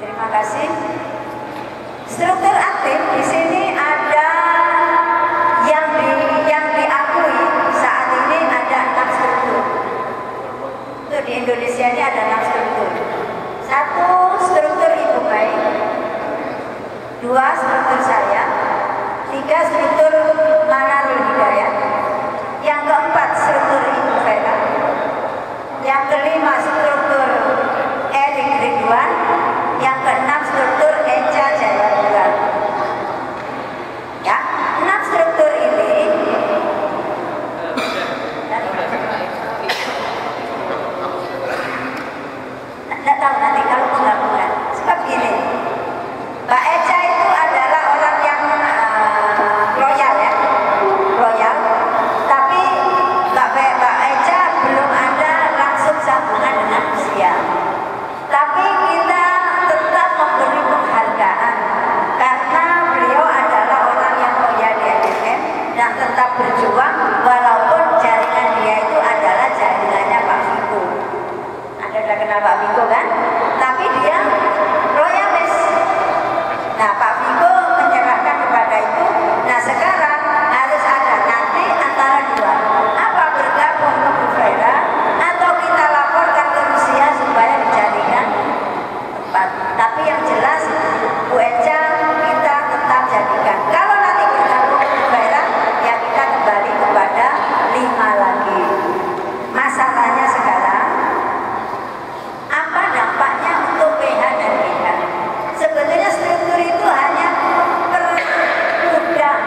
Terima kasih. Struktur aktif di sini ada yang diakui saat ini ada 6 struktur. Untuk di Indonesia ini ada 6 struktur. 1 struktur Ibu Mai, 2 struktur saya, 3 struktur Manarul Hidayat, yang keempat struktur Ibu Vera, yang kelima struktur Erik Ridwan, yang keenam struktur Eca Jayapura. Ya, 6 struktur ini tidak tahu nanti kalau penggabungan. Sebab gini, Mbak Eca itu adalah orang yang loyal ya, loyal. Tapi Mbak Eca belum ada langsung sambungan dengan usia. Tapi kita tetap memberi penghargaan karena beliau adalah orang yang loyal di LSM dan tetap berjuang walaupun jaringan dia itu adalah jaringannya Pak Viko. Anda sudah kenal Pak Viko kan? Tapi dia loyalis. Nah, Pak Viko menyerahkan kepada itu. Nah, sekarang harus ada nanti antara dua. Apa bergabung ke Bu Vera atau kita laporkan ke Rusia supaya dijadikan tempat. Tapi yang jelas Bu Eca kita tetap jadikan. Kalau nanti bergabung ke Bu Vera, ya kita kembali kepada 5 lagi. Masalahnya sekarang, apa dampaknya untuk PH dan BH? Sebetulnya struktur itu hanya permudah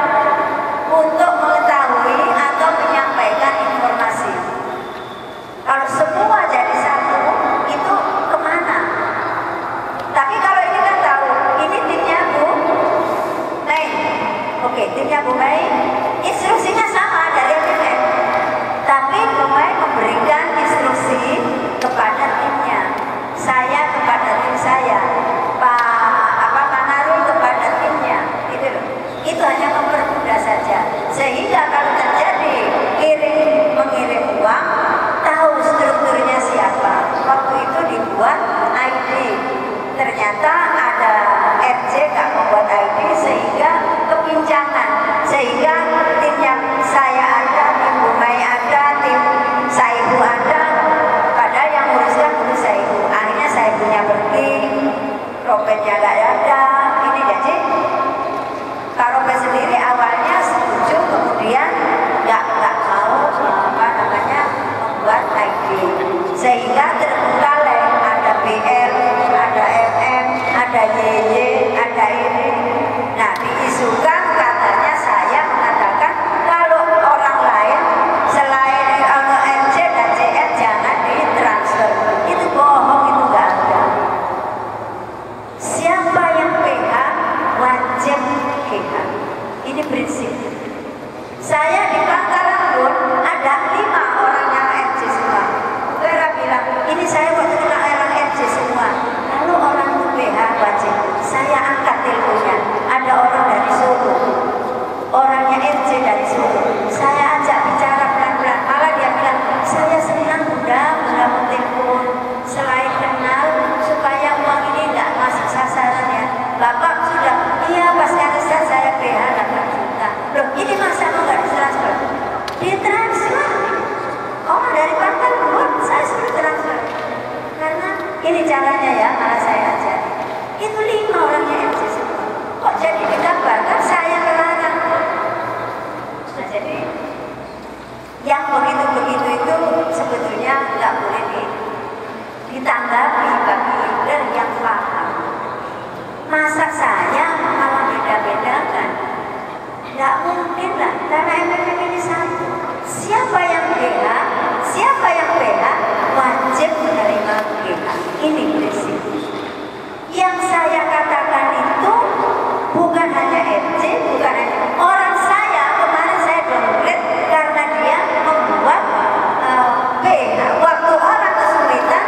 untuk mengetahui atau menyampaikan informasi. Kalau semua jadi satu, itu kemana? Tapi kalau ini kan tahu, ini timnya Bu Mei. Oke, timnya Bu Mei, instruksinya sama dari MFM. Tapi Bu Mei memberikan instruksi kepada timnya. Saya kepada tim saya, Pak Manarul kepada timnya, gitu loh. Itu hanya mempermudah saja. Sehingga kalau terjadi mengirim uang, tahu strukturnya siapa. Waktu itu dibuat ID. Ternyata ada RJ nggak membuat ID sehingga kepincangan. Sehingga timnya saya ada, tim Bu Mai ada, tim Saibu ada. Padahal yang nguruskan guru Saibu. Akhirnya Saibunya pergi, Robetnya nggak ada. Ini jadi Kak Robet sendiri awalnya setuju, kemudian nggak mau membuat ID. Sehingga terbengkalai, ada BL, ada MM, ada YY, ada ini. Nah, diisukan katanya saya mengatakan kalau orang lain selain RC dan CN jangan ditransfer. Itu bohong, itu nggak ada. Siapa yang PH wajib PH. Ini prinsip. Saya di Pangkalan pun ada 5 orang yang RC semua. Vera bilang, ini saya waktu kena orang RC semua. Lalu orang itu PH wajib. Saya angkat teleponnya. Ada orang dari Solo, orangnya RC dari Solo. Saya ajak bicara pelan-pelan. Malah dia bilang, saya senang udah telepon. Selain kenal, supaya uang ini tidak masuk sasarannya. Bapak sudah, iya pas Kanisa saya PH 8 juta. Loh, ini masa mau nggak ditransfer? Ditransfer. Orang dari Pangkal buat saya suruh transfer. Karena ini caranya ya, malah saya ajar. Itu 5 orangnya RC semua. Kok jadi digambarkan saya melarang? Nah, jadi yang begitu-begitu itu sebetulnya nggak boleh ditanggapi bagi leader yang paham. Masa saya malah beda-bedakan? Nggak mungkin lah, karena MFM ini satu. Siapa yang PH, siapa yang PH wajib menerima PH. Ini prinsip. Yang saya katakan itu bukan hanya RC, bukan hanya orang saya. Kemarin saya downgrade karena dia membuat PH. Waktu orang kesulitan,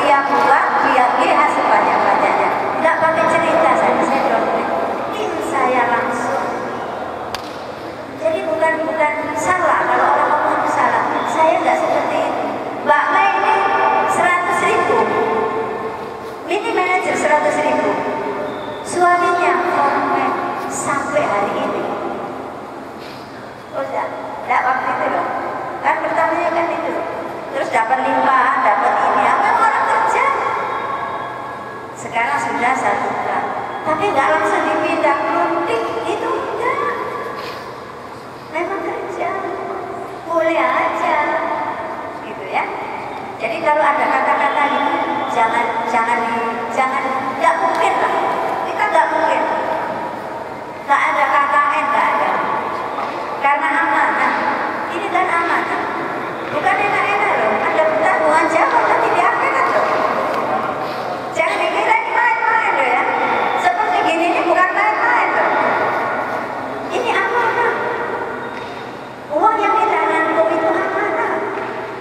dia buat dia PH sebanyak-banyaknya. Nggak pakai cerita saya downgrade. Tim saya langsung. Jadi bukan salah kalau orang ngomong itu salah. Saya nggak seperti itu. Mbak Mai ini 100.000. Ini manajer 100.000. suaminya komen sampai hari ini. Oh enggak waktu itu loh. Kan pertamanya kan itu. Terus dapat limpahan, dapat ini. Apa orang kerja? Sekarang sudah 1 bulan. Tapi nggak langsung dipindah Muntik, itu enggak. Memang kerja. Boleh aja. Gitu ya. Jadi kalau ada kata-kata itu jangan nggak mungkin lah. Kita nggak mungkin. Nggak ada KKN, nggak ada. Karena amanah. Ini kan amanah. Bukan enak-enak loh. Ada tanggungan jawab nanti di akhirat loh. Jangan dikira ini main-main loh ya. Seperti gini ini bukan main-main loh. Ini amanah. Uang yang kita nanggung itu amanah.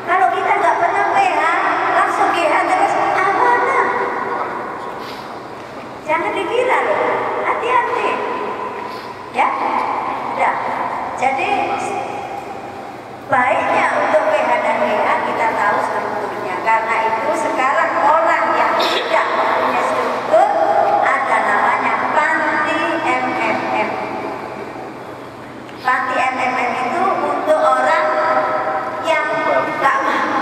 Kalau kita nggak pernah PH, langsung GH terus amanah. Jangan dikira loh. Hati-hati. Ya, udah. Jadi baiknya untuk PH dan GH kita tahu strukturnya. Karena itu sekarang orang yang tidak punya struktur ada namanya panti MMM. Panti MMM itu untuk orang yang nggak mampu.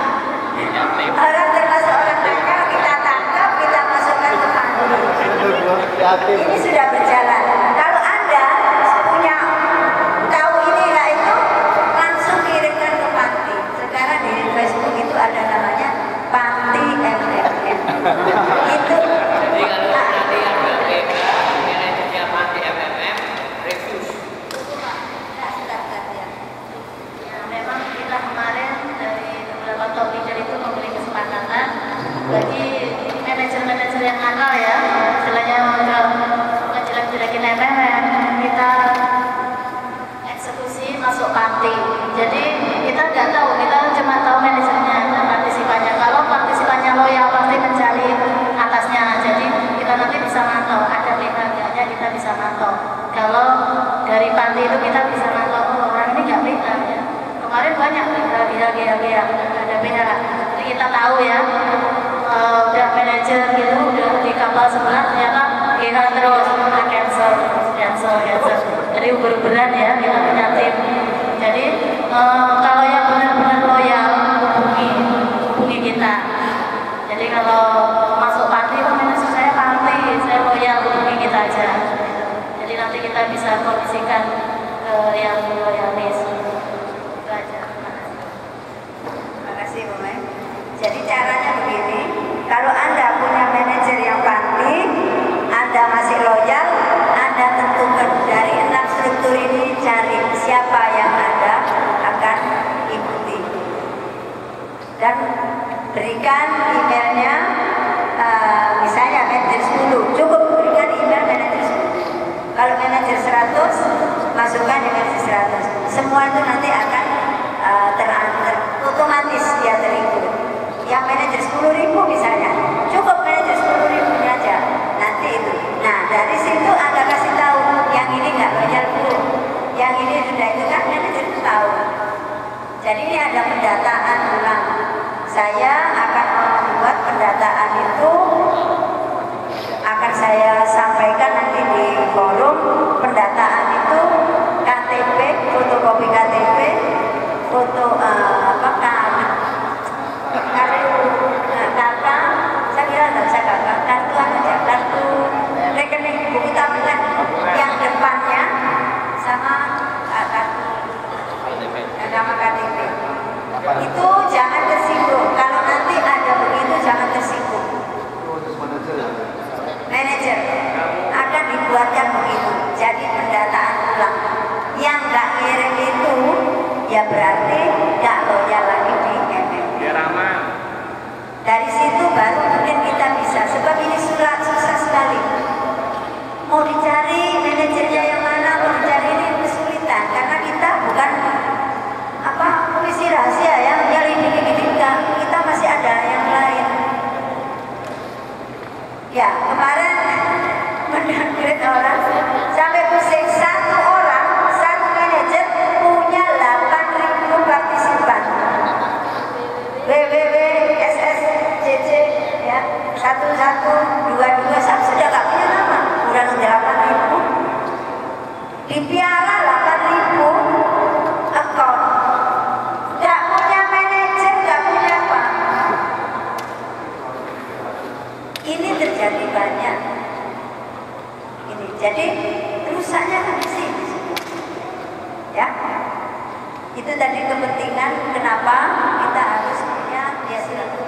Orang termasuk orang nakal kita tangkap, kita masukkan ke panti. Ini sudah berjalan. Kalau Anda punya tahu inilah itu, langsung kirimkan ke panti. Sekarang di Facebook itu ada namanya panti MMM. Itu. Jadi kalau nanti yang BPK, manajernya panti MMM, refuse. Ya, memang kita kemarin dari beberapa top leader itu memberi kesepakatan bagi manajer-manajer yang nakal ya, istilahnya ngejelek-jelekin MMM, kita eksekusi masuk panti. Jadi kita nggak tahu, kita cuma tahu manajernya dan partisipannya. Kalau partisipannya loyal pasti mencari atasnya. Jadi kita nanti bisa mantau, ada PH-nya kita bisa mantau. Kalau dari panti itu kita bisa mantau, oh, orang ini nggak PH ya. Kemarin banyak PH, ada PH. Jadi kita tahu ya, udah manajer gitu, udah di kapal sebelah ternyata PH terus, cancel. Jadi uber-uberan ya, kita punya tim. Jadi kalau yang benar-benar loyal hubungi kita. Jadi kalau masuk panti itu manajer saya panti, saya loyal, hubungi kita aja. Jadi nanti kita bisa kondisikan ke yang loyalis. Itu aja. Terima kasih Bu Mai. Jadi caranya begini, kalau Anda punya manajer yang panti, Anda masih loyal, Anda tentukan dari 6 struktur ini, cari siapa yang Anda akan ikuti dan berikan emailnya. Misalnya manajer 10, cukup berikan email manajer 10. Kalau manajer 100, masukkan dengan 100. Semua itu nanti akan otomatis dia terikut. Yang manajer 10.000 misalnya, cukup manajer 10.000 aja. Nanti itu. Nah dari situ Anda kasih tahu yang ini nggak loyal Bu, yang ini sudah itu kan manajer itu tahu. Jadi ini ada pendataan ulang. Saya akan membuat pendataan itu, akan saya sampaikan nanti di forum. Pendataan itu KTP, fotokopi KTP, foto kartu rekening buku tabungan yang depannya sama kartu nama KTP. Itu jangan tersinggung. Kalau nanti ada begitu jangan tersinggung. Manajer akan dibuatkan begitu. Jadi pendataan ulang. Yang nggak ngirim itu ya berarti nggak loyal lagi di MM. Dari situ baru mungkin kita bisa. Sebab ini susah sekali. Mau dicari manajernya yang mana, mau dicari ini kesulitan karena kita bukan polisi rahasia ya, kita masih ada yang lain. Ya kemarin mendowngrade orang sampai pusing. Satu orang, satu manajer punya 8.000 partisipan. www.sscc ya 1122 saya sudah gak punya nama, udah Ini terjadi banyak. Ini jadi rusaknya kan di sini. Ya, itu tadi kepentingan kenapa kita harus punya silaturahmi.